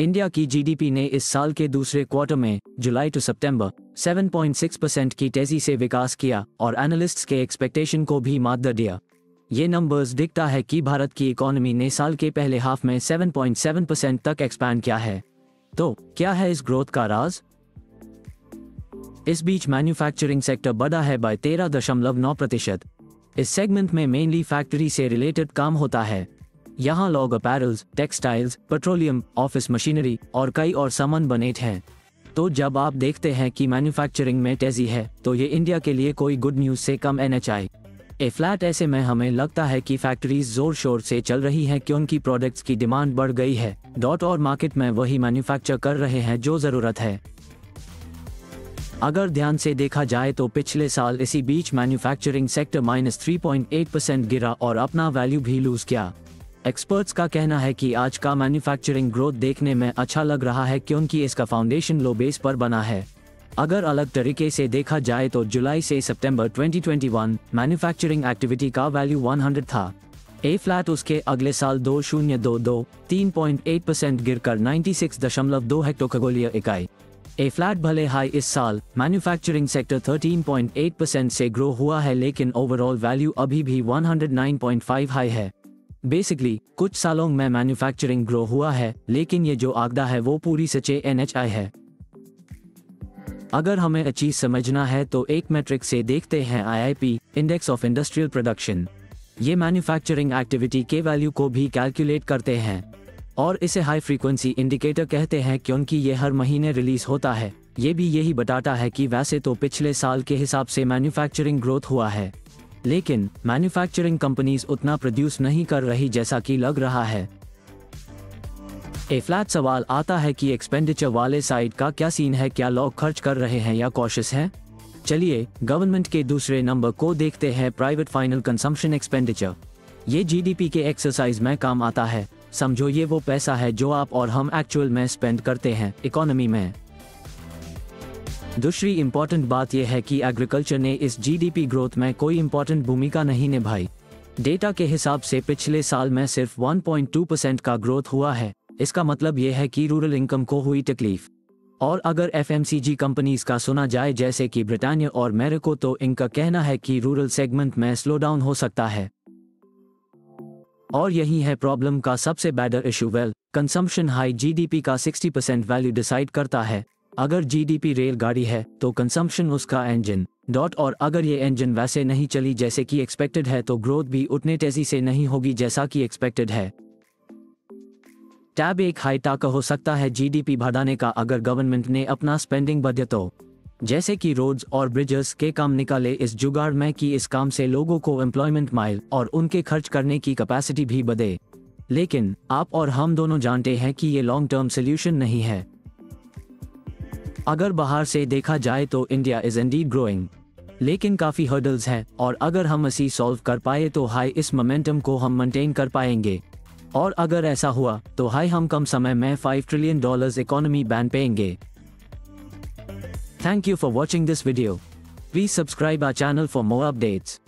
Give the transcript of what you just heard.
India की GDP ने इस साल के दूसरे क्वार्टर में जुलाई टू सितंबर 7.6% की तेजी से विकास किया और एनालिस्ट्स के एक्सपेक्टेशन को भी मात दिया। ये नंबर्स दिखता है कि भारत की इकोनॉमी ने साल के पहले हाफ में 7.7% तक एक्सपैंड किया है। तो क्या है इस ग्रोथ का राज? इस बीच मैन्युफैक्चरिंग सेक्टर बढ़ा है बाय 13.9%। इस सेगमेंट में मेनली फैक्ट्री से रिलेटेड काम होता है। यहाँ log apparels, textiles, petroleum, office machinery और कई और सामान बने हैं। तो जब आप देखते हैं कि मैन्युफैक्चरिंग में तेजी है तो ये इंडिया के लिए कोई गुड न्यूज़ से कम NHI ए फ्लैट। ऐसे में हमें लगता है कि फैक्ट्रीज जोर शोर से चल रही हैं क्योंकि प्रोडक्ट्स की डिमांड बढ़ गई है और मार्केट में वही मैन्युफैक्चर कर रहे हैं जो ज़रूरत है। अगर ध्यान से देखा जाए तो पिछले साल इसी बीच मैन्युफैक्चरिंग सेक्टर -3.8% गिरा और अपना वैल्यू भी लूज किया। एक्सपर्ट्स का कहना है कि आज का मैन्युफैक्चरिंग ग्रोथ देखने में अच्छा लग रहा है क्योंकि इसका फाउंडेशन लो बेस पर बना है। अगर अलग तरीके से देखा जाए तो जुलाई से सितंबर 2021 मैन्युफैक्चरिंग एक्टिविटी का वैल्यू 100 था। ए फ्लैट उसके अगले साल 2022 3.8% गिरकर 96.2 हेक्टोखगोलीय इकाई। ए फ्लैट भले हाई इस साल मैन्युफैक्चरिंग सेक्टर 13.8% से ग्रो हुआ है लेकिन ओवरऑल वैल्यू अभी भी 109.5 हाई है। बेसिकली कुछ सालों में मैन्युफैक्चरिंग ग्रो हुआ है लेकिन ये जो आंकड़ा है वो पूरी सच्चे NHI है। अगर हमें चीज समझना है तो एक मैट्रिक से देखते हैं IIP index of industrial production. ये मैन्युफैक्चरिंग एक्टिविटी के वैल्यू को भी कैलकुलेट करते हैं और इसे हाई फ्रीक्वेंसी इंडिकेटर कहते हैं क्योंकि ये हर महीने रिलीज होता है। ये भी यही बताता है कि वैसे तो पिछले साल के हिसाब से मैन्युफैक्चरिंग ग्रोथ हुआ है लेकिन मैन्युफैक्चरिंग कंपनीज उतना प्रोड्यूस नहीं कर रही जैसा कि लग रहा है। ए फ्लैट सवाल आता है कि एक्सपेंडिचर वाले साइड का क्या सीन है, क्या लोग खर्च कर रहे हैं या कॉशियस हैं? चलिए गवर्नमेंट के दूसरे नंबर को देखते हैं, प्राइवेट फाइनल कंजम्पशन एक्सपेंडिचर। ये जीडीपी के एक्सरसाइज में काम आता है। समझो ये वो पैसा है जो आप और हम एक्चुअल में स्पेंड करते हैं इकोनॉमी में। दूसरी इंपॉर्टेंट बात यह है कि एग्रीकल्चर ने इस जीडीपी ग्रोथ में कोई इंपॉर्टेंट भूमिका नहीं निभाई। डेटा के हिसाब से पिछले साल में सिर्फ 1.2% का ग्रोथ हुआ है। इसका मतलब यह है कि रूरल इनकम को हुई तकलीफ। और अगर FMCG कंपनीज का सुना जाए जैसे कि ब्रिटानिया और मेरिको तो इनका कहना है कि रूरल सेगमेंट में स्लो डाउन हो सकता है। और यही है प्रॉब्लम का सबसे badder issue. Well consumption high GDP का 60% वैल्यू डिसाइड करता है। अगर जीडीपी रेलगाड़ी है तो कंजम्पशन उसका इंजन और अगर ये इंजन वैसे नहीं चली जैसे कि एक्सपेक्टेड है तो ग्रोथ भी उतने तेजी से नहीं होगी जैसा कि एक्सपेक्टेड है। टैब एक हाई टाका हो सकता है जीडीपी बढ़ाने का अगर गवर्नमेंट ने अपना स्पेंडिंग बढ़ाया तो, जैसे कि रोड्स और ब्रिजेस के काम निकाले इस जुगाड़ में कि इस काम से लोगों को एम्प्लॉयमेंट माइल और उनके खर्च करने की कैपेसिटी भी बढ़े। लेकिन आप और हम दोनों जानते हैं कि ये लॉन्ग टर्म सोल्यूशन नहीं है। अगर बाहर से देखा जाए तो इंडिया इज इंडीड ग्रोइंग लेकिन काफी हर्डल्स हैं और अगर हम इसी सॉल्व कर पाए तो हाई इस मोमेंटम को हम मेंटेन कर पाएंगे और अगर ऐसा हुआ तो हाई हम कम समय में $5 ट्रिलियन इकोनॉमी बैन पाएंगे। Thank you for watching this video. Please subscribe our channel for more updates.